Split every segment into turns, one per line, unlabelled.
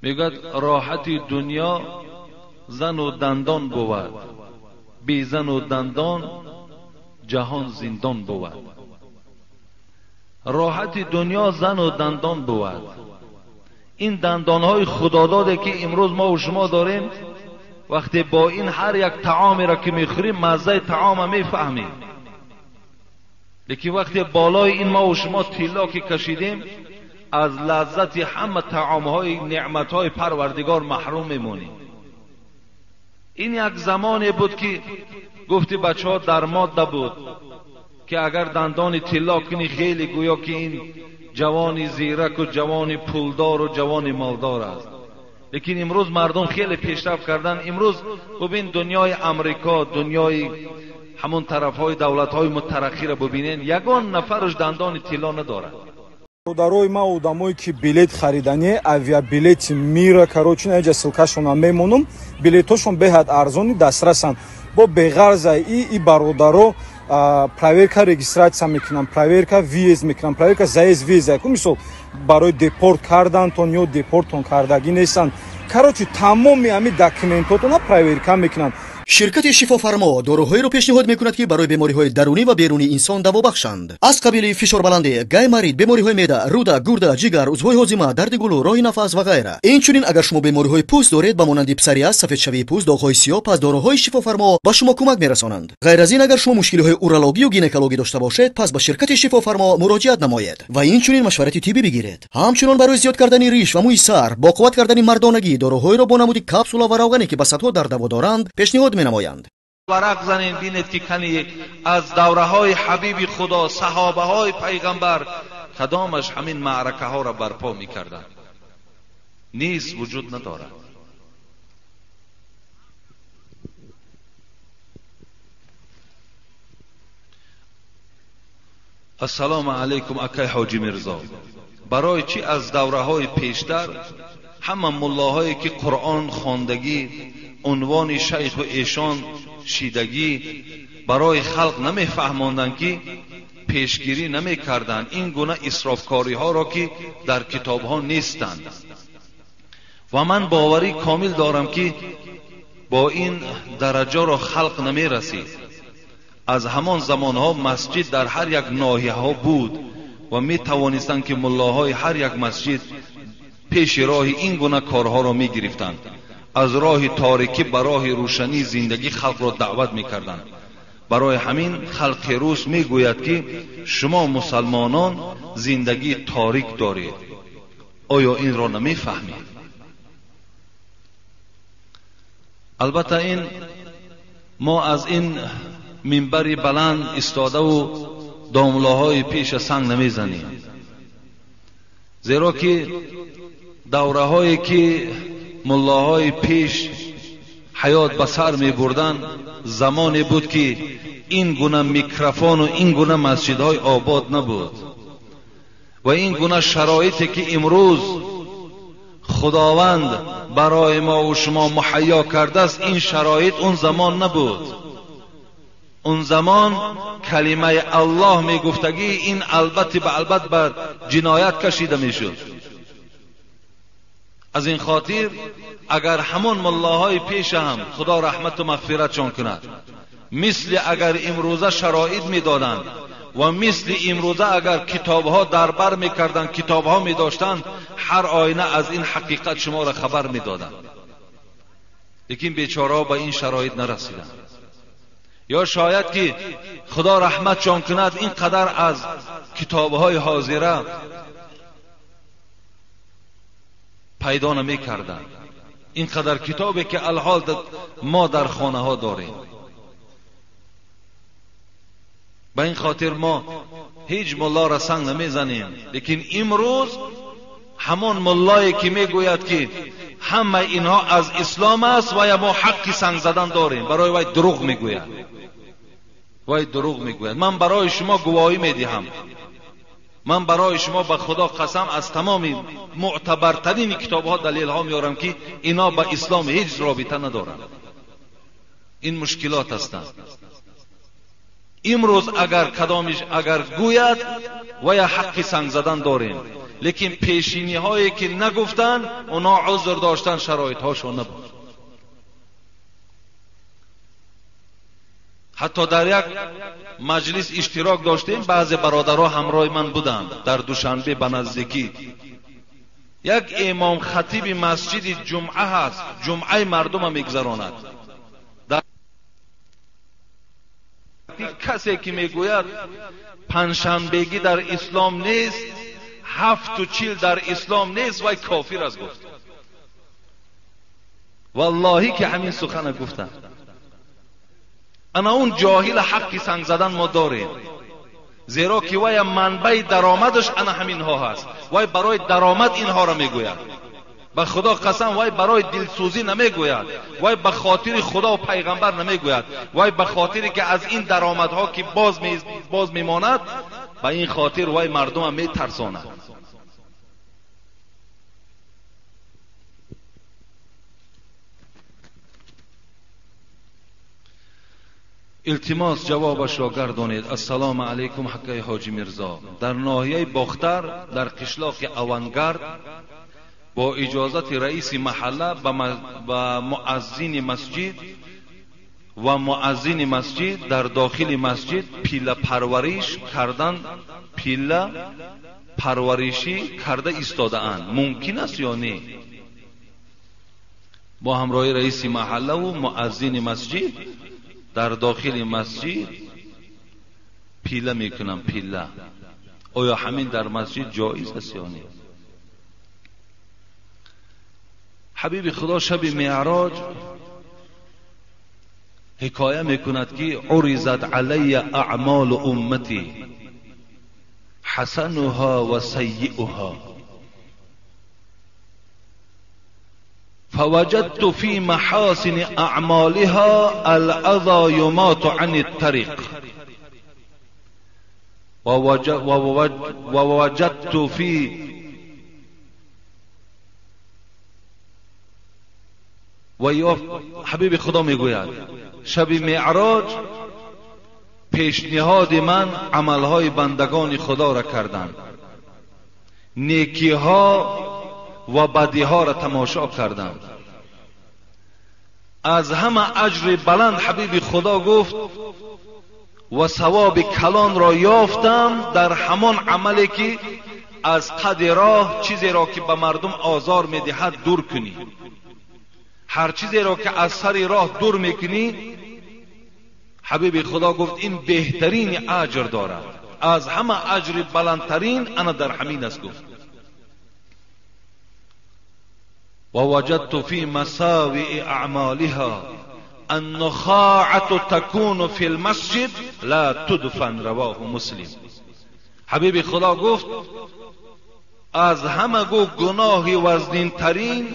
میگوید راحتی دنیا زن و دندان بود، بی زن و دندان جهان زندان بود. راحتی دنیا زن و دندان بود. این دندانهای خداداده که امروز ما و شما داریم، وقتی با این هر یک طعامی را که میخوریم مزه طعام میفهمیم، لیکن وقتی بالای این ما و شما تیلا که کشیدیم از لذت همه طعامهای نعمتهای پروردگار محروم میمونیم. این یک زمانی بود که گفتی بچه ها در ماده بود که اگر دندان تیلا کنی خیلی گویا که این جوانی زیرک و جوانی پولدار و جوانی مالدار است. لیکن امروز مردم خیلی پیشرفت کردن. امروز ببین دنیای امریکا، دنیای همون طرفهای دولتهای مترقی را ببینین، یگان نفرش دندان تیلا ندارد.
برای ما آدمایی که بلیت خریدنی авиа بلیت میره کروچین اینجا سلکشون هم میمونم، بلیتاشون به حد ارزانی دسترسن. با بغرض ای برادرو проверка регистрация میکنن، проверка виз میکنن، проверка заезд виза. مثلا برای دیپورت کردنتون یا دیپورتون کردگی نیستن. کروچی تمامی همین داکیومنتاتون проверка میکنن.
شرکت شفافرما داروهایی را پیشنهاد میکند که برای بیماری‌های درونی و بیرونی انسان دوا بخشند. از قبیل فشار بلندی، گای مرید، بیماری‌های معده، روده، گرده، جگر، عضوهای هاضمه، درد گلو، راه نفس و غیره. اینچنین اگر شما بیماری‌های پوست دارید با مانند پسوریاس، سفیدشوی پوست، داغ‌های سیاه، پس داروهای شفافرما با شما کمک میرسانند. غیر از این اگر شما مشکل‌های اورولوژی و گینکولوژی داشته باشید، پس به شرکت شفافرما مراجعت نمایید و اینچنین مشورت طبی بگیرید. همچنین برای زیاد کردن ریش و موی سر، با قوت کردن مردانگی، داروهایی را با نمود کپسول و روغنی که به صدها در دوا دارند پیشنهاد می‌نمایند.
ورق زنین بینید که کنی از دوره های حبیب خدا، صحابه های پیغمبر کدامش همین معرکه ها را برپا می کردن؟ نیست، وجود ندارد. السلام علیکم اکای حاجی مرزا. برای چی از دوره های پیشتر همه ملاهایی که قرآن خواندگی عنوان شیخ و ایشان شیدگی برای خلق نمیفهماندن که پیشگیری نمی کردن این گونه اسرافکاری ها را که در کتاب ها نیستند؟ و من باوری کامل دارم که با این درجه را خلق نمی رسید. از همان زمان ها مسجد در هر یک ناحیه ها بود و می توانستند که ملاهای هر یک مسجد پیش راه این گونه کارها را می گرفتند. از راه تاریکی به راه روشنی زندگی خلق را دعوت می‌کردند. برای همین خلق روز میگوید که شما مسلمانان زندگی تاریک دارید. آیا این را نمیفهمید؟ البته این ما از این منبری بلند استاده و داملاهای پیش سنگ نمیزنیم، زیرا که دوره هایی که ملاهای پیش حیات به سر می بردن زمانی بود که این گونه میکروفون و این گونه مسجدهای آباد نبود و این گونه شرایطی که امروز خداوند برای ما و شما مهیا کرده است، این شرایط اون زمان نبود. اون زمان کلمه الله می گفتگی این البته به البته بر جنایت کشیده می شد. از این خاطر اگر همون ملاهای پیش هم خدا رحمت و مغفرتشان کند مثل اگر امروزه شرایط میدادند و مثل امروزه اگر کتابها دربر میکردند، کتابها میداشتند، هر آینه از این حقیقت شما را خبر میدادند. لیکن بیچاره‌ها به این شرایط نرسیدند. یا شاید که خدا رحمتشان کند اینقدر از کتابهای حاضره پیدا نمی کردن. اینقدر کتابی که الحال ما در خانه ها داریم. به این خاطر ما هیچ ملا را سنگ نمی زنیم. لیکن امروز همون ملایی که می گوید که همه اینها از اسلام است و یا ما حق سنگ زدن داریم، برای وی دروغ می گوید. وی دروغ می گوید. من برای شما گواهی می دهم، من برای شما به خدا قسم از تمام معتبرترین کتاب ها دلیل ها میارم که اینا با اسلام هیچ رابطه ندارند. این مشکلات هستند. امروز اگر کدامش اگر گوید و یا حق سنگ زدن داریم، لیکن پیشینی هایی که نگفتن اونا عذر داشتن، شرایط هاشون نبود. حتی در یک مجلس اشتراک داشتیم، بعضی برادرها همراه من بودند. در دوشنبه به نزدیکی یک امام خطیب مسجد جمعه هست، جمعه مردم میگذراند. کسی که میگوید پنجشنبگی در اسلام نیست، 740 در اسلام نیست، وای کافر است گفت. والله که همین سخن گفتم. انا اون جاهل حقی سنگ زدن ما داریم، زیرا که وای منبع درآمدش انا همین ها هست. وای برای درآمد اینها را میگوید. به خدا قسم وای برای دلسوزی نمیگوید، وای به خاطر خدا و پیغمبر نمیگوید، وای به خاطری که از این درآمدها که باز میماند، به این خاطر وای مردم هم میترساند. التماس جوابش را گردانید. السلام علیکم حقی حاجی میرزا. در ناحیه باختر در قشلاق اونگرد با اجازت رئیس محله و مؤذن مسجد در داخل مسجد پیله پرورشی کرده ایستاده اند. ممکن است یا نه؟ با همراهی رئیس محله و مؤذن مسجد در داخل مسجد پیله میکنم. پیله آیا همین در مسجد جایز است یا نه؟ حبیب خدا شب معراج حکایه میکند که عرضت علی اعمال امتی حسنها و سیئها فوجدت في محاسن اعمالها الاذى يمات عن الطريق ووجدت في حبیب خدا میگوید شب معراج پیشنهاد من عملهای بندگان خدا را کردند، نیکیها و بدیها را تماشا کردند. از همه اجر بلند حبیب خدا گفت و ثواب کلان را یافتم در همان عملی که از قد راه چیزی را که به مردم آزار میدهد دور کنی. هر چیزی را که از سر راه دور میکنی، حبیب خدا گفت این بهترین اجر دارد، از همه اجر بلندترین انا در همین است. گفت ووجدت في مساوئ اعمالها النخاعة تكون في المسجد لا تدفن. رواه مسلم. حبیب خدا گفت از همه گناه وزنین ترین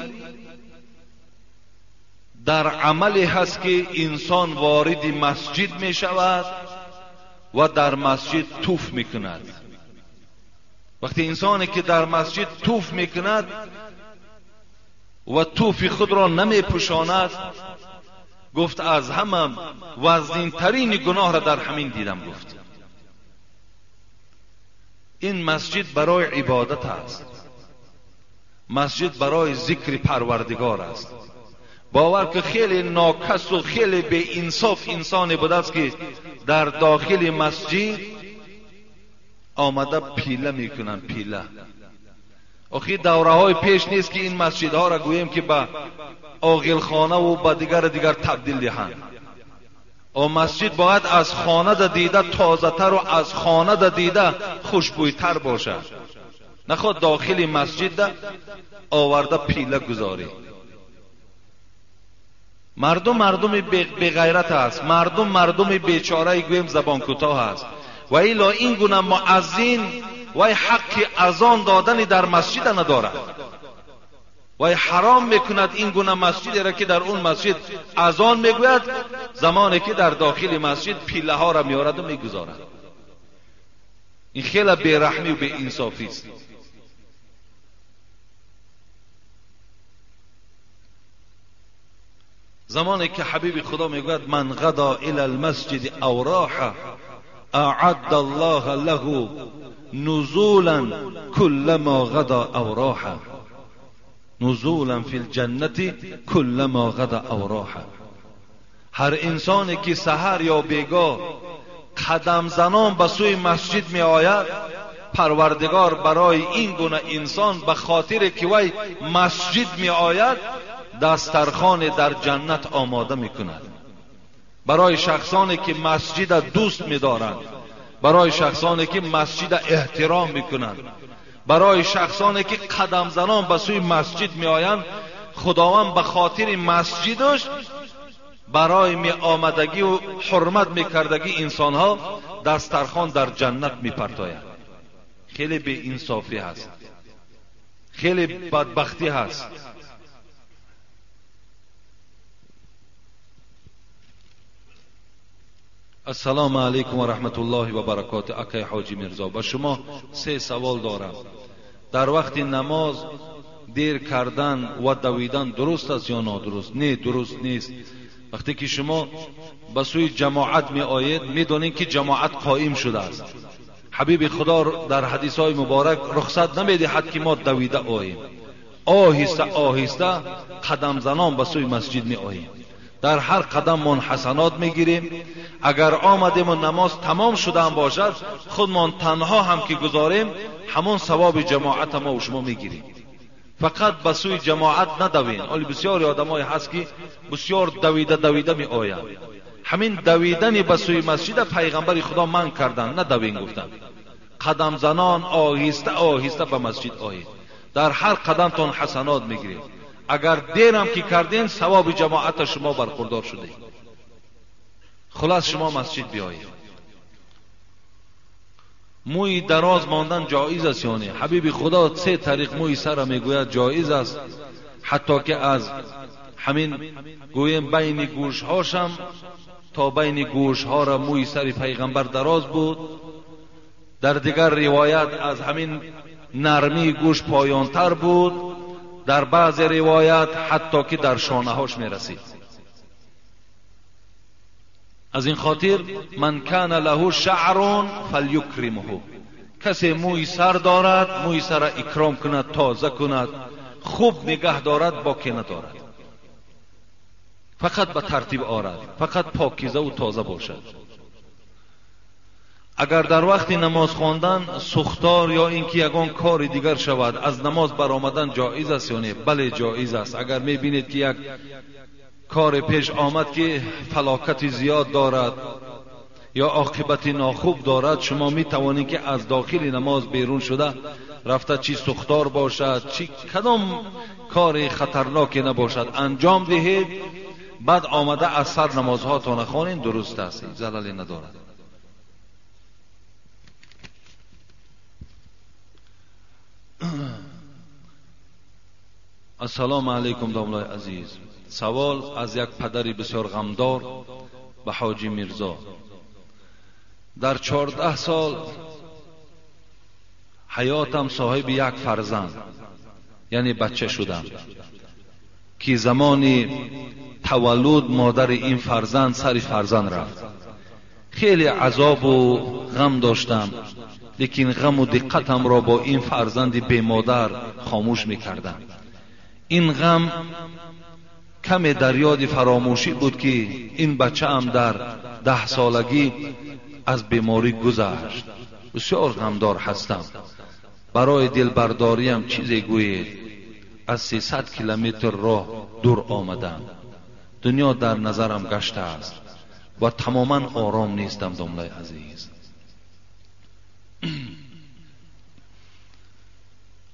در عملی هست که انسان وارد مسجد می شود و در مسجد توف می کند. وقتی انسانی که در مسجد توف می کند و توف خود را نمی پوشاند، گفت از همه وزنین ترین گناه را در همین دیدم. گفت این مسجد برای عبادت است، مسجد برای ذکر پروردگار است. باور که خیلی ناکس و خیلی به انصاف انسانی بوده است که در داخل مسجد آمده پیله میکنن. پیله آخی دوره های پیش نیست که این مسجدها را گوییم که به عاقلخانه و به دیگر تبدیل دهند. و مسجد باید از خانه دیده تازه تر و از خانه دیده خوشبویتر باشد. نخواد داخل مسجد آورده پیله گذاری. مردم بغیرت است، مردم بیچاره گویم زبان کوتاه است. و الا این گونه مؤذن وای حق اذان دادن در مسجد ندارد، وای حرام میکند این گونه مسجدی را که در اون مسجد اذان میگوید، زمانی که در داخل مسجد پیله ها را میارد و میگذارد. این خیلی بیرحمی و بی انصافی است. زمانی که حبیب خدا میگوید من غدا الى المسجد او راح اعد الله له نزولا كلما غدا او راح، نزولا فی الجنة كلما غدا او راح. هر انسانی که سحر یا بیگاه قدم زنان به سوی مسجد می آید، پروردگار برای این گونه انسان به خاطر که وی مسجد می آید دسترخوان در جنت آماده می کند. برای شخصانی که مسجد دوست می دارند، برای شخصانی که مسجد احترام می کنند، برای شخصانی که قدم زنان به سوی مسجد می آیند، خداوند به خاطر مسجدش برای می آمدگی و حرمت می کردگی انسان ها دسترخوان در جنت می پرتاید. خیلی بی انصافی هست، خیلی بدبختی هست. السلام علیکم و رحمت الله و برکاته. اکای حاجی میرزا، با شما 3 سوال دارم. در وقت نماز دیر کردن و دویدن درست است یا نادرست؟ نه، درست نیست. وقتی که شما به سوی جماعت می آیید می دانید که جماعت قائم شده است. حبیب خدا در حدیث های مبارک رخصت نمی دهد که ما دویده آییم. آهسته آهسته قدم زنان به سوی مسجد می آییم. در هر قدم من حسنات می گیریم. اگر آمدیم و نماز تمام شده هم باشد، خودمان تنها هم که گذاریم همون ثواب جماعت ما و شما می گیریم. فقط به سوی جماعت ندوین. ولی بسیار آدمای هست که بسیار دویده می آیند. همین دویدن به سوی مسجد پیغمبر خدا من کردن، ندوین گفتن. قدم زنان آهسته آهسته به مسجد آیید. در هر قدمتون حسنات میگیرید. اگر دیرم که کردین ثواب جماعت شما برخوردار شده. خلاص شما مسجد بیایید. موی دراز ماندن جایز است یا نه؟ حبیب خدا 3 طریق موی سر میگوید جایز است، حتی که از همین گویم بین گوش هاشم تا بین گوش ها را موی سر پیغمبر دراز بود. در دیگر روایت از همین نرمی گوش پایانتر بود. در بعض روایت حتی که در شانه هاش می رسید. از این خاطر من کان له شعر فلیکرمه، کسی موی سر دارد موی سر اکرام کند، تازه کند، خوب نگه دارد، باکی ندارد. فقط به ترتیب آرد، فقط پاکیزه و تازه باشد. اگر در وقت نماز خواندن سوختار یا اینکه یگان کار دیگر شود از نماز برآمدن جایز است یا نه؟ بله جایز است. اگر میبینید که یک کار پیش آمد که فلاکت زیاد دارد یا عاقبت ناخوب دارد، شما می توانید که از داخل نماز بیرون شده رفته چی سوختار باشد، چی کدام کار خطرناکی نباشد انجام دهید، بعد آمده از سر نمازهاتون خوانید، درست است، زلالی ندارد. السلام علیکم داملای عزیز. سوال از یک پدری بسیار غمدار به حاجی میرزا. در 14 سال حیاتم صاحب یک فرزند یعنی بچه شدم که زمانی تولد مادر این فرزند سر فرزند رفت. خیلی عذاب و غم داشتم، لیکن غم و دقتم را با این فرزند بی مادر خاموش میکردم. این غم کم در یاد فراموشی بود که این بچه هم در 10 سالگی از بیماری گذشت. بسیار غمدار هستم. برای دلبرداریم چیزی گویید. از 300 کیلومتر راه دور آمدم. دنیا در نظرم گشته است و تماما آرام نیستم داملای عزیز.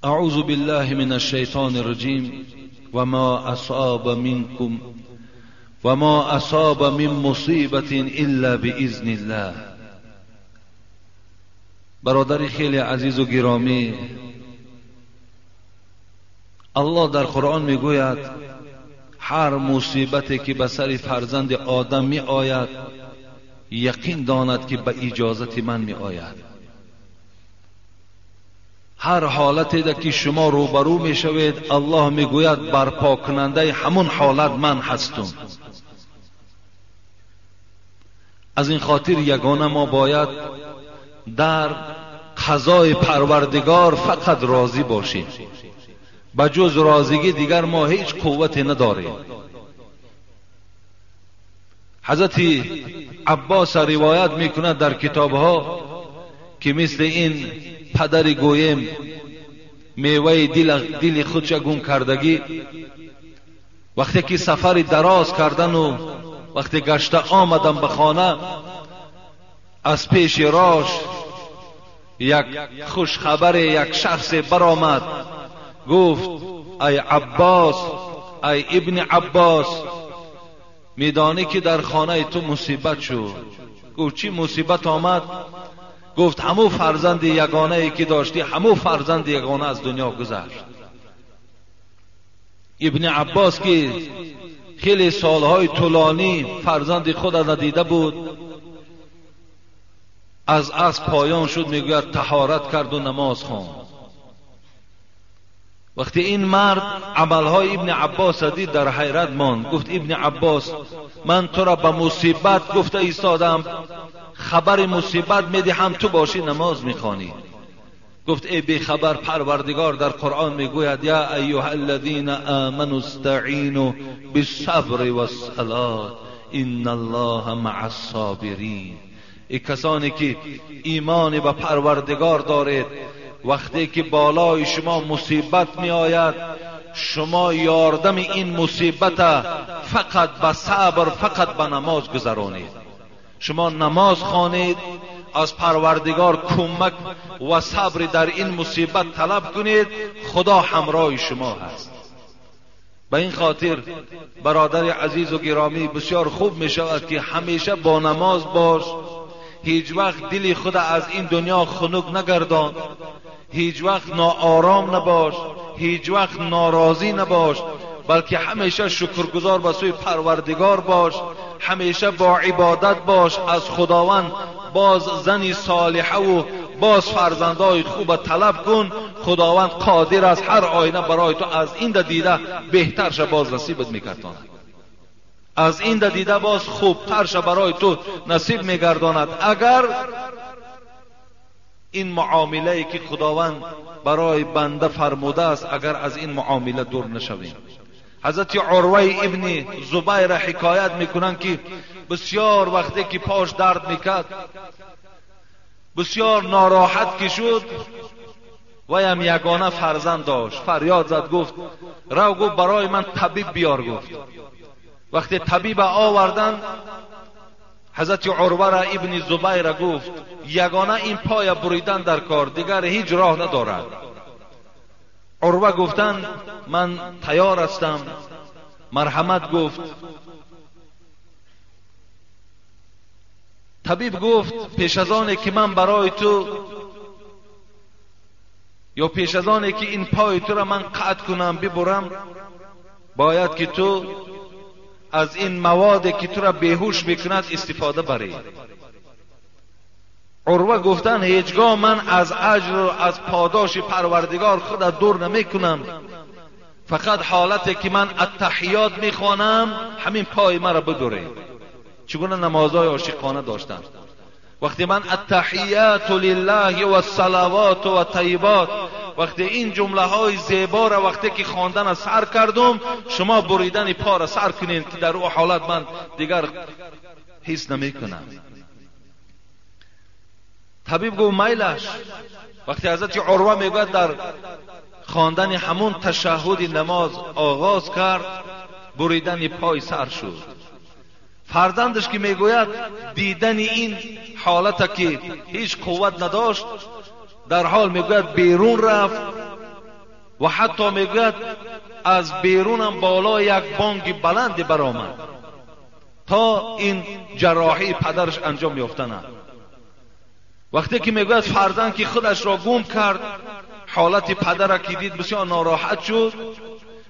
اعوذ بالله من الشیطان الرجیم. و ما اصاب منکم و ما اصاب من مصیبت الا باذن الله. برادری خیلی عزیز و گرامی، الله در قرآن میگوید هر مصیبتی که به سر فرزند آدم می آید یقین داند که به اجازت من می آید. هر حالتی که شما روبرو می شوید الله می گوید برپا کننده همون حالت من هستم. از این خاطر یگانه ما باید در قضای پروردگار فقط راضی باشیم. به جز راضیگی دیگر ما هیچ قوتی نداریم. حضرت عباس روایت میکند در کتابها که مثل این پدر گویم میوه دل خودش گم کردگی، وقتی که سفر دراز کردن و وقتی گشته آمدن به خانه، از پیش راش یک خوش خبر یک شخص برآمد، گفت ای عباس، ای ابن عباس، میدانی که در خانه تو مصیبت شد. گفت چی مصیبت آمد؟ گفت همو فرزند یگانه ای که داشتی، همو فرزند یگانه از دنیا گذشت. ابن عباس که خیلی سالهای طولانی فرزند خود ندیده بود، از پایان شد، میگوید طهارت کرد و نماز خواند. وقتی این مرد عملهای ابن عباس دید در حیرت ماند. گفت ابن عباس، من تو را به مصیبت گفته ایستادم، خبر مصیبت میدهم، تو باشی نماز میخوانی. گفت ای بی خبر، پروردگار در قرآن میگوید یا ایها الذین آمنوا استعینوا بالصبر والصلاة ان الله مع الصابرین. ای کسانی که ایمان به پروردگار دارید، وقتی که بالای شما مصیبت می آید، شما یاردم این مصیبت فقط به صبر، فقط به نماز گذرانید. شما نماز خوانید، از پروردگار کمک و صبر در این مصیبت طلب کنید، خدا همراه شما هست. به این خاطر برادر عزیز و گرامی، بسیار خوب می شود که همیشه با نماز باش، هیچ وقت دل خود از این دنیا خنک نگردان، هیچ وقت ناآرام نباش، هیچ وقت ناراضی نباش، بلکه همیشه شکرگزار به سوی پروردگار باش، همیشه با عبادت باش، از خداوند باز زنی صالحه و باز فرزندای خوب طلب کن. خداوند قادر است هر آینه برای تو از این دیده بهترش باز نصیبت میگرداند، از این دیده باز خوبترش برای تو نصیب میگرداند، اگر این معامله که خداوند برای بنده فرموده است، اگر از این معامله دور نشویم. حضرت عروه ابن زبیر حکایت میکنند که بسیار وقتی که پاش درد میکرد، بسیار ناراحت که شد، ویم یگانه فرزند داشت، فریاد زد، گفت رو، گفت برای من طبیب بیار. گفت وقتی طبیب آوردن، حضرت عروه را ابن زبیر گفت یگانه این پای بریدن در کار، دیگر هیچ راه ندارد. عروه گفتند من تیار هستم. مرحمت گفت. طبیب گفت پیش از آنه که من برای تو، یا پیش از آنه که این پای تو را من قطع کنم ببرم، باید که تو از این مواد که تو را بیهوش میکند استفاده بری. عروه گفتن هیچگاه من از اجر و از پاداش پروردگار خود دور نمیکنم، فقط حالتی که من التحیات میخوانم همین پای مرا بدوره. چگونه نمازهای عاشقانه داشتن. وقتی من التحیات لله و الصلوات و طیبات، وقتی این جمله های زیبا را وقتی که خواندن سر کردم، شما بریدن پا را سر کنین که در او حالت من دیگر حس نمی کنم. طبیب گفت میلش. وقتی حضرت عروه میگوید در خواندن همون تشهد نماز آغاز کرد، بریدن پای سر شد. فرزندش که میگوید دیدن این حالت که هیچ قوت نداشت، در حال میگوید بیرون رفت و حتی میگوید از بیرونم بالا یک بانگ بلند برآمد تا این جراحی پدرش انجام یافتند. وقتی که میگوید فرزند که خودش را گم کرد، حالت پدر که دید بسیار ناراحت شد،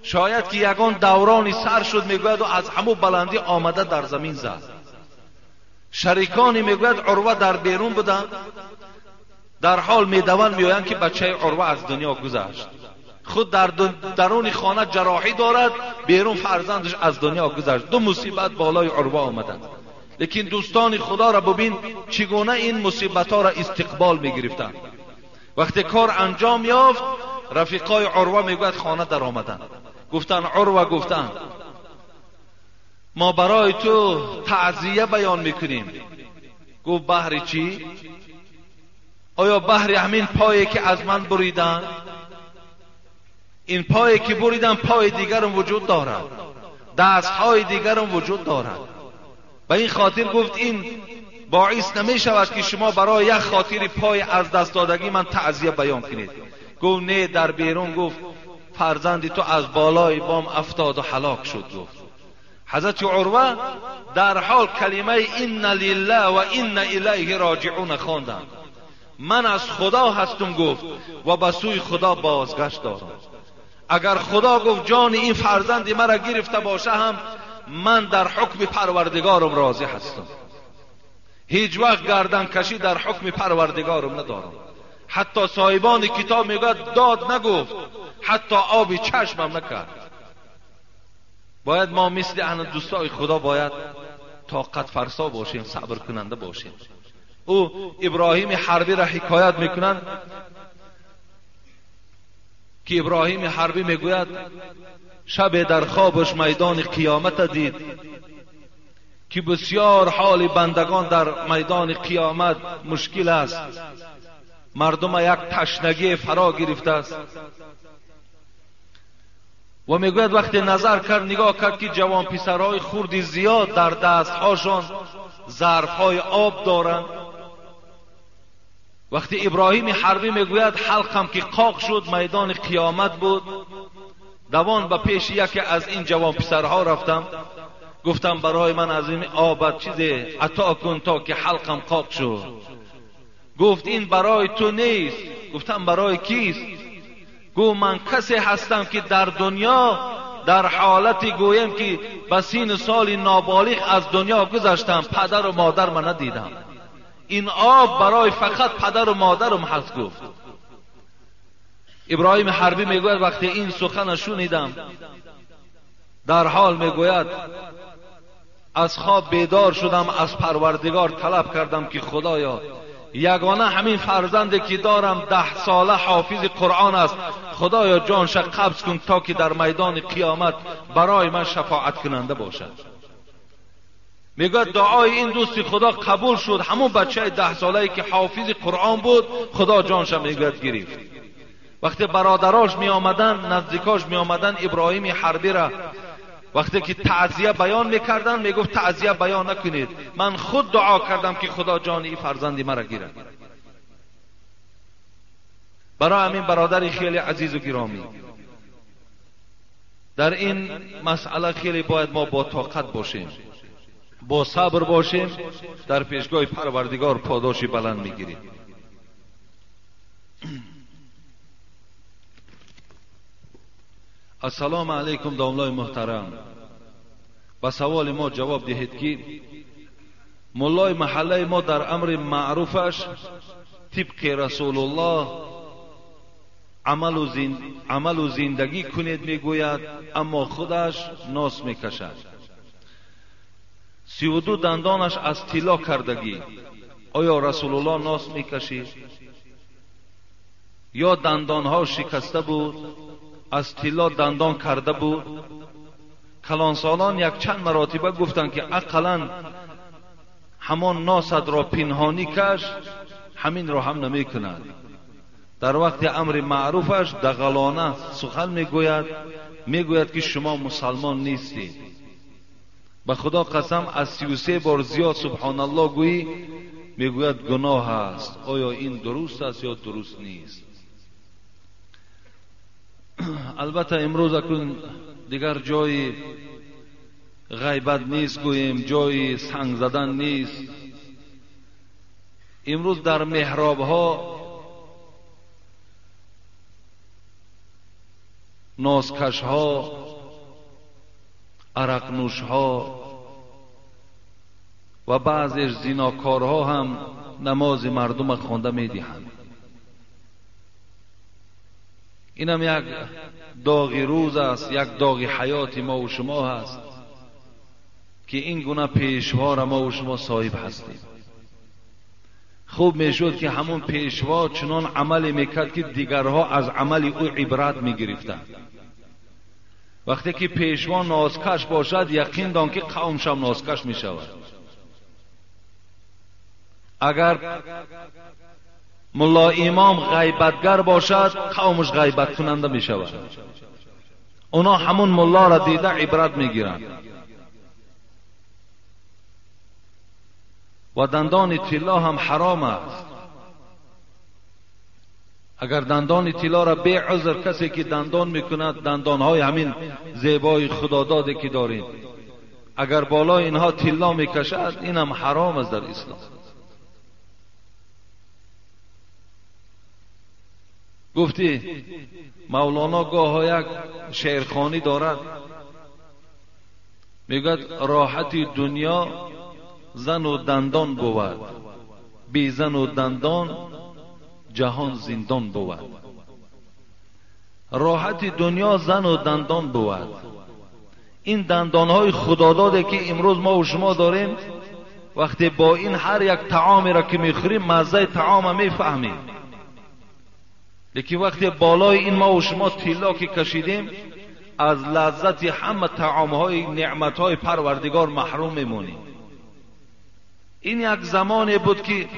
شاید که یگان دورانی سر شد، میگوید و از همو بلندی آمده در زمین زد. شریکانی میگوید عروه در بیرون بودن، در حال میدوند میآیند که بچه عروه از دنیا گذشت. خود در درون خانه جراحی دارد، بیرون فرزندش از دنیا گذشت. دو مصیبت بالای عروه آمدند. لیکن دوستان خدا را ببین چگونه این مصیبت ها را استقبال می گرفتند. وقتی کار انجام یافت رفیقای عروه میگوید خانه در آمدن، گفتن عروه گفتن ما برای تو تعزیه بیان میکنیم. گفت بهر چی؟ آیا بهر همین پایی که از من بریدن؟ این پایی که بریدن پای دیگرم وجود دارد، دستهای دیگرم وجود دارد. به این خاطر گفت این باعث نمی شود که شما برای یک خاطر پای از دست دادگی من تعزیه بیان کنید. گفت نه در بیرون. گفت فرزندی تو از بالای بام افتاد و هلاک شد. گفت حضرت عروه در حال کلمه ان لله و ان الیه راجعون خواندند. من از خدا هستم گفت و به سوی خدا بازگشت دارم. اگر خدا گفت جان این فرزند مرا گرفته باشه هم من در حکم پروردگارم راضی هستم. هیچ وقت گردن کشی در حکم پروردگارم ندارم. حتی صاحبان کتاب میگوید داد نگفت، حتی آبی چشمم نکرد. باید ما مثل اهل دوستای خدا باید طاقت فرسا باشیم، صبر کننده باشیم. او ابراهیم حربی را حکایت میکنند که ابراهیم حربی میگوید شب در خوابش میدان قیامت دید که بسیار حال بندگان در میدان قیامت مشکل است. مردم یک تشنگی فرا گرفته است و میگوید وقتی نظر کرد نگاه کرد که جوان پسرهای خرد زیاد در دستهاشان ظرفهای آب دارند. وقتی ابراهیم حربی میگوید حلقم که قاق شد میدان قیامت بود، دوان به پیش یکی از این جوان پسرها رفتم، گفتم برای من از این آب چیزی عطا کن تا که حلقم قاق شد. گفت این برای تو نیست. گفتم برای کیست؟ گفت من کسی هستم که در دنیا در حالتی گویم که به سین سال نابالغ از دنیا گذشتم، پدر و مادر من ندیدم. این آب برای فقط پدر و مادرم هست. گفت ابراهیم حربی میگوید وقتی این سخن شنیدم در حال میگوید از خواب بیدار شدم، از پروردگار طلب کردم که خدایا یگانه همین فرزندی که دارم 10 ساله حافظ قرآن است، خدایا جانش قبض کن تا که در میدان قیامت برای من شفاعت کننده باشد. میگه دعای این دوست خدا قبول شد. همون بچه 10 ساله‌ای که حافظ قرآن بود خدا جانش میگه گرفت. وقتی برادراش می آمدن، نزدیکاش می آمدن ابراهیم حربی را وقتی که تعزیه بیان میکردن میگفت تعزیه بیان نکنید، من خود دعا کردم که خدا جان این فرزندی مرا گیرد. برای همین برادر خیلی عزیز و گرامی در این مسئله خیلی باید ما با طاقت باشیم، با صبر باشیم، در پیشگاه پروردگار پاداشی بلند میگیریم. السلام علیکم داملای محترم. با سوال ما جواب دهید که مولای محله ما در امر معروفش طبق رسول الله عمل و زندگی کنید میگوید، اما خودش ناس میکشد. 32 دندانش از طلا کردگی. آیا رسول الله ناس میکشید یا دندانها شکسته بود، از طلا دندان کرده بود؟ کلانسالان یک چند مراتبه گفتند که اقلا همان ناست را پنهانی کش، همین را هم نمی کند. در وقت امر معروفش دغلانه سخن میگوید که شما مسلمان نیستید. به خدا قسم از 33 بار زیاد سبحان الله گویی میگوید گناه است. آیا این درست است یا درست نیست؟ البته امروز اکنون دیگر جای غیبت نیست گوییم، جای سنگ زدن نیست. امروز در محراب ها نازکش ها، عرق نوش ها و بعضی زناکارها هم نماز مردم خوانده می‌دهند. اینم یک داغ روز است، یک داغ حیات ما و شما هست که این گونه پیشوا را ما و شما صاحب هستیم. خوب میشد که همون پیشوا چنان عمل میکرد که دیگرها از عمل او عبرت میگرفتند. وقتی که پیشوا نازکش باشد یقین دان که قومش هم نازکش میشود. اگر ملا امام غیبتگر باشد قومش غیبت کننده میشود. اونا همون ملا را دیده عبرت میگیرند. و دندان طلا هم حرام است. اگر دندان طلا را به عذر کسی که دندان میکند، دندانهای همین زیبای خداداده که داریم، اگر بالای اینها طلا میکشد این هم حرام است در اسلام. گفتی مولانا گاه یک شعرخوانی دارد، میگد راحت دنیا زن و دندان بود، بی زن و دندان جهان زندان بود. راحت دنیا زن و دندان بود. این دندانهای خداداده که امروز ما و شما داریم، وقتی با این هر یک طعامی را که میخوریم مزه طعام میفهمیم، لیکن وقتی بالای این ما و شما طلا که کشیدیم از لذت همه طعامهای نعمتهای پروردگار محروم میمونیم. این یک زمانی بود که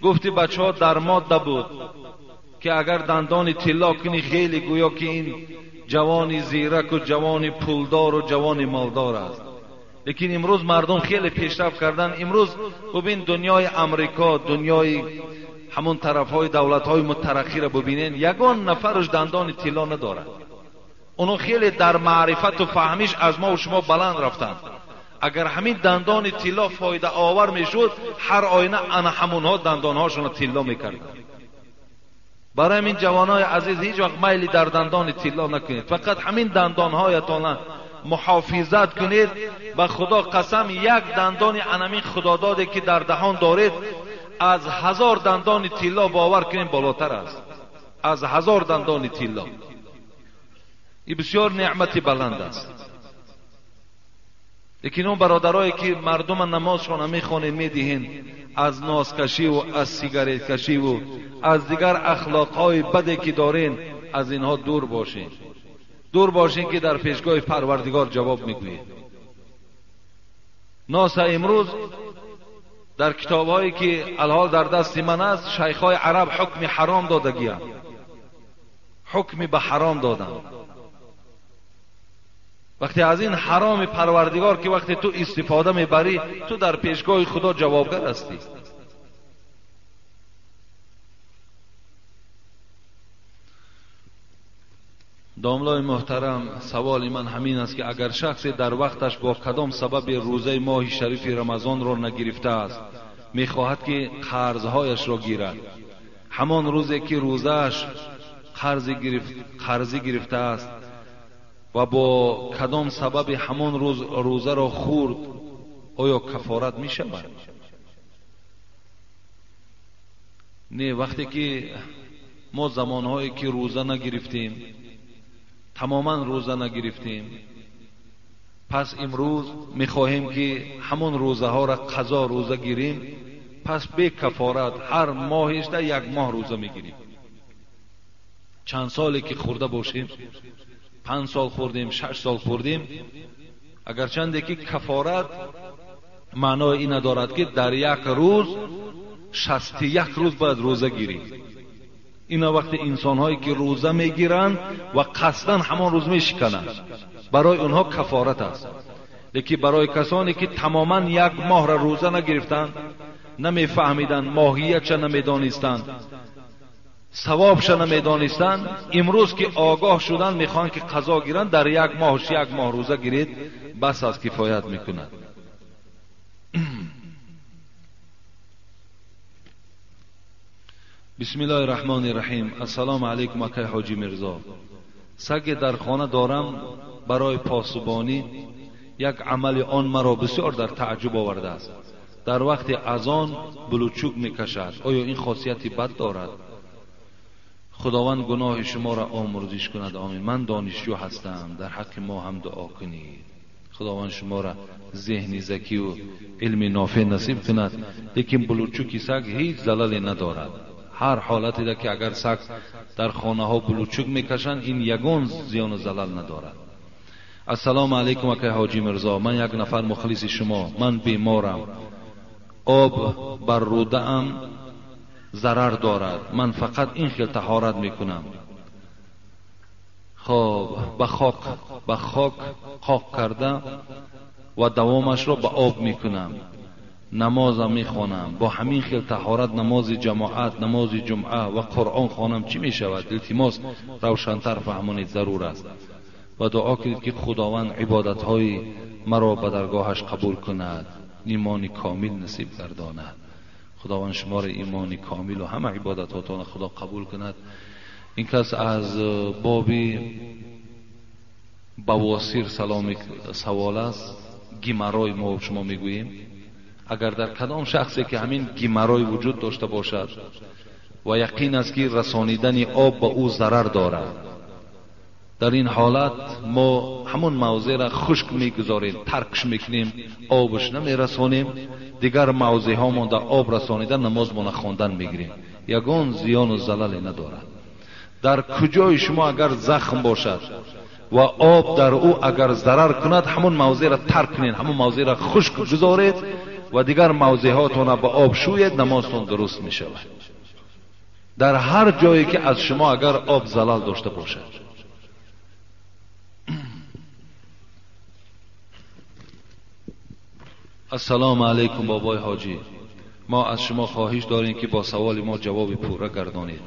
گفتی بچه ها در ماده بود که اگر دندان طلا کنی خیلی گویا که این جوانی زیرک و جوانی پولدار و جوانی مالدار است. لیکن امروز مردم خیلی پیشرفت کردن. امروز ببین دنیای امریکا، دنیای همون طرفهای دولتهای مترقی را ببینین، یگان نفرش دندان طلا ندارد. اونو خیلی در معرفت و فهمیش از ما و شما بلند رفتند. اگر همین دندان طلا فایده آور میشد هر آینه انا همونها دندانهاشون طلا میکردن. برای همین جوانای عزیز هیچ وقت میلی در دندان طلا نکنید، فقط همین دندانهایتان محافظت کنید. به خدا قسم یک دندان انمین خداداده که در دهان دارید از 1000 دندان طلا باور کنید بالاتر است. از 1000 دندان طلا. این بسیار نعمت بلند است. لیکن اون برادرایی که مردم نمازشون میخونین میدهین از نازکشی و از سیگارت کشی و از دیگر اخلاقهای بدی که دارین، از اینها دور باشین. دور باشین که در پیشگاه پروردگار جواب میگویید. ناسا امروز در کتابهایی که الحال در دست من است شیخای عرب حکم حرام دادگی‌اند. حکم به حرام دادن. وقتی از این حرام پروردگار که وقتی تو استفاده میبری تو در پیشگاه خدا جوابگر هستی. داملای محترم، سوال من همین است که اگر شخصی در وقتش با کدام سبب روزه ماه شریف رمضان را نگرفته است میخواهد که قرضهایش را گیرد، همان روزی که روزهش قرضی گرفته است و با کدام سبب همان روز روزه را خورد، آیا کفارت می شود؟ نه، وقتی که ما زمانهایی که روزه نگرفتیم، تماما روزه نگرفتیم، پس امروز میخواهیم که همون روزه ها را قضا روزه گیریم، پس به کفارت هر ماهش در 1 ماه روزه میگیریم. چند سالی که خورده باشیم، 5 سال خوردیم، 6 سال خوردیم، اگر چنده که کفارت معنای این ندارد که در 1 روز 61 روز باید روزه گیریم. اینا وقتی انسان‌هایی که روزه میگیرند و قصداً همان روز میشکنند برای اونها کفارت است. لیکن برای کسانی که تماماً 1 ماه را روزه نگرفتند، نمیفهمیدند، ماهیتش نمیدانستند، ثوابش نمیدانستند، امروز که آگاه شدن میخوان که قضا گیرن، در 1 ماهش 1 ماه روزه گیرید بس از کفایت میکند. بسم الله الرحمن الرحیم. السلام علیکم اکای حاجی مرزا. سگ در خانه دارم، برای پاسبانی یک عمل آن مرا بسیار در تعجب آورده است. در وقت اذان بلوچوک میکشد، آیا این خاصیتی بد دارد؟ خداوند گناه شما را آمرزش کند، آمین. من دانشجو هستم، در حق ما هم دعا کنید. خداوند شما را ذهنی ذکی و علم نافع نصیب کند. لیکن بلوچوکی سگ هیچ ضلالی ندارد. هر حالتی را که اگر سگ در خانه ها بلوچوک میکشند این یگان زیان و ضلال ندارد. السلام علیکم اکای حاجی مرزا، من یک نفر مخلص شما، من بیمارم، آب بر روده ام ضرر دارد، من فقط این خیل طهارت میکنم. خب به خاک کرده و دوامش را به آب میکنم، نمازم میخوانم، با همین خیل طهارت نماز جماعت، نماز جمعه و قرآن خوانم چی میشود؟ التماس روشنتر فهمانید ضرور است و دعا کنید که خداوند عبادت های مرا به درگاهش قبول کند، ایمان کامل نصیب گرداند. خداوند شما را ایمان کامل و همه عبادتاتون خدا قبول کند. این کس از بابی بواسیر سوال است. گیمرای ما شما میگوییم اگر در کدام شخصی که همین گیمرای وجود داشته باشد و یقین است که رسانیدن آب به او ضرر دارد، در این حالت ما همون موضع را خشک میگذاریم، ترکش میکنیم، آبش نمیرسانیم، دیگر موضع ها مانده آب رسانیدن نماز مانه خواندن میگیریم، یگان زیان و ضلال ندارد. در کجای شما اگر زخم باشد و آب در او اگر ضرر کند، همون موضع را ترک کنید، همون موضع را خشک گذارید و دیگر موضع هاتون را به آب شوید، نمازتون درست می شود. در هر جایی که از شما اگر آب زلال داشته باشد. السلام علیکم بابای حاجی، ما از شما خواهش داریم که با سوال ما جواب پوره گردانید.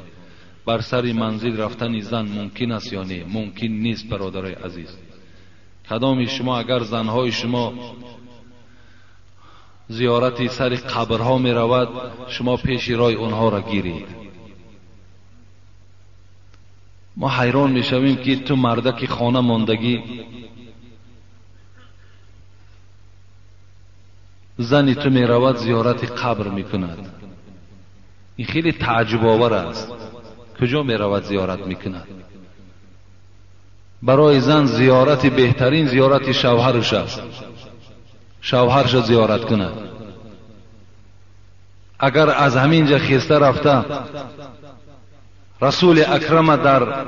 بر سر منزل رفتن زن ممکن است یا نه؟ ممکن نیست برادرای عزیز. کدام شما اگر زنهای شما زیارت سر قبرها می رود، شما پیش رای اونها را گیرید. ما حیران می شویم که تو مردک خانه ماندگی زنی تو می رود زیارت قبر می کند. این خیلی تعجب آور است. کجا می رود زیارت می کند؟ برای زن زیارت بهترین زیارت شوهرش است. شوهرش زیارت کند. اگر از همینجا خسته رفته رسول اکرم در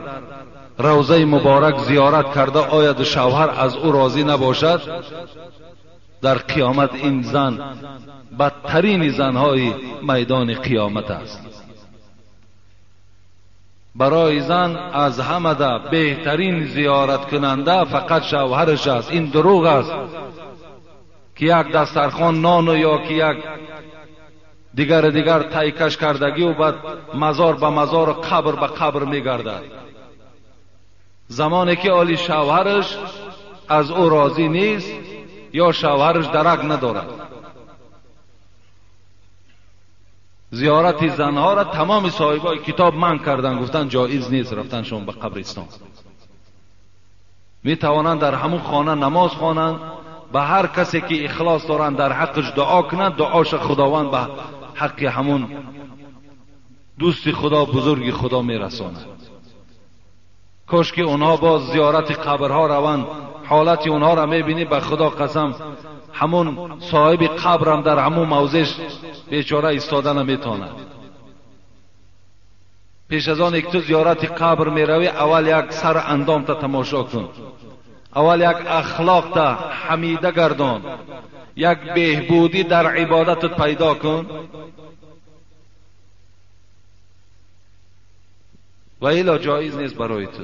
روضه مبارک زیارت کرده، آید شوهر از او راضی نباشد، در قیامت این زن بدترین زنهای میدان قیامت است. برای زن از همه ده بهترین زیارت کننده فقط شوهرش است. این دروغ است که یک دسترخوان نان و یا که یک دیگر تایکش کردگی و بعد مزار به مزار و قبر به قبر میگردد. زمانی که آلی شوهرش از او راضی نیست یا شوهرش درک ندارد، زیارت زنها را تمام صاحبای کتاب منع کردن، گفتن جایز نیست رفتن شما به قبرستان. می توانند در همون خانه نماز خوانند، به هر کسی که اخلاص دارند در حقش دعا کنند، دعاش خداوند به حق همون دوست خدا بزرگ خدا می رساند. کاش که اونها باز زیارت قبرها روند، حالت اونها را می بینی به خدا قسم همون صاحب قبرم در همون موضعش بیچاره ایستاده نمیتونه. پیش از آن یک تو زیارت قبر می روی، اول یک سر اندام تا تماشا کن، اول یک اخلاق تا حمیده گردان، یک بهبودی در عبادتت پیدا کن و الا جایز نیست برای تو.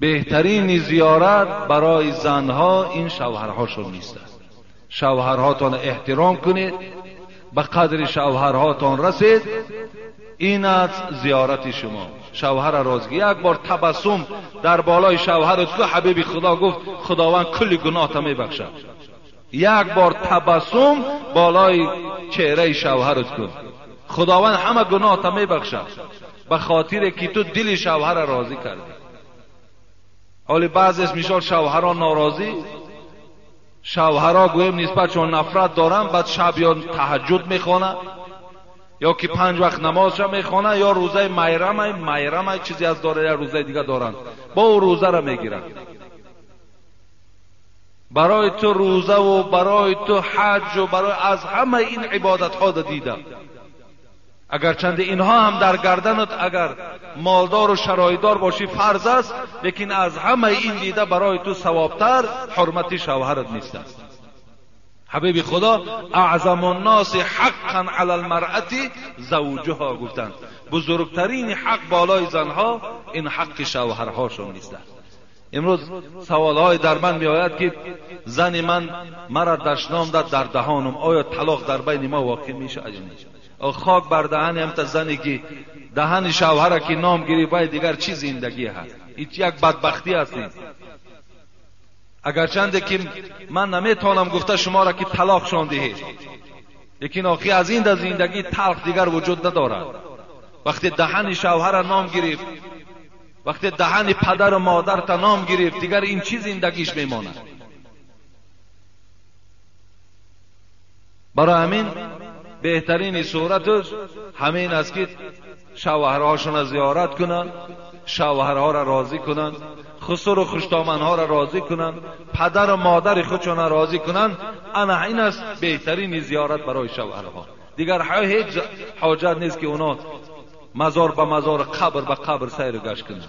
بهترین زیارت برای زنها این شوهرهاشون نیست. شوهرهاتون احترام کنید، به قدر شوهرهاتون رسید، این است زیارت شما. شوهر راضی، یک بار تبسم در بالای شوهرت کو، حبیب خدا گفت خداوند کلی گناه تا میبخشد. یک بار تبسم بالای چهره شوهرت کو، خداوند همه گناه تا میبخشد، به خاطر که تو دل شوهر راضی کردی. حالی بعضیش میشال شوهران ناراضی، شوهرها گویم نسبت چون نفرت دارن، بعد شب یا تهجد میخونه یا که 5 وقت نمازش میخونه یا روزه میرم چیزی از داره یا روزه دیگه دارن، با او روزه را میگیرن. برای تو روزه و برای تو حج و برای از همه این عبادت ها دیدم. اگرچند اینها هم در گردنت اگر مالدار و شرایطدار باشی فرض است، لیکن از همه این دیده برای تو ثوابتر حرمت شوهرت نیست. حبیب خدا اعظم الناس حقا علی المرأة زوجها گفتند بزرگترین حق بالای زنها این حق شوهرهاشون نیست. امروز سوالهای در من می آید که زن من مرا دشنام داد در دهانم، آیا طلاق در بین ما واقع میشه یا نه؟ خاک بر دهن هم تا زنی که دهن شوهر که نام گیری باید دیگر چی زندگی هست؟ این یک بدبختی است. اگرچند که من نمیتونم گفته شما را که طلاق شان دهید، لیکن آخی از این در زندگی تلخ دیگر وجود ندارد. وقتی دهن شوهر نام گرفت، وقتی دهن پدر و مادر تا نام گرفت، دیگر این چی زندگیش میماند؟ برای همین بهترین صورتش همین است که شوهرهاشون را زیارت کنند، شوهرها را راضی کنند، خسر و خوشتامنها را راضی کنند، پدر و مادر خودشون را راضی کنند. انا این است بهترین زیارت برای شوهرها. دیگر هیچ حاجت نیست که اونا مزار به مزار، قبر به قبر سیر و گشت کنند.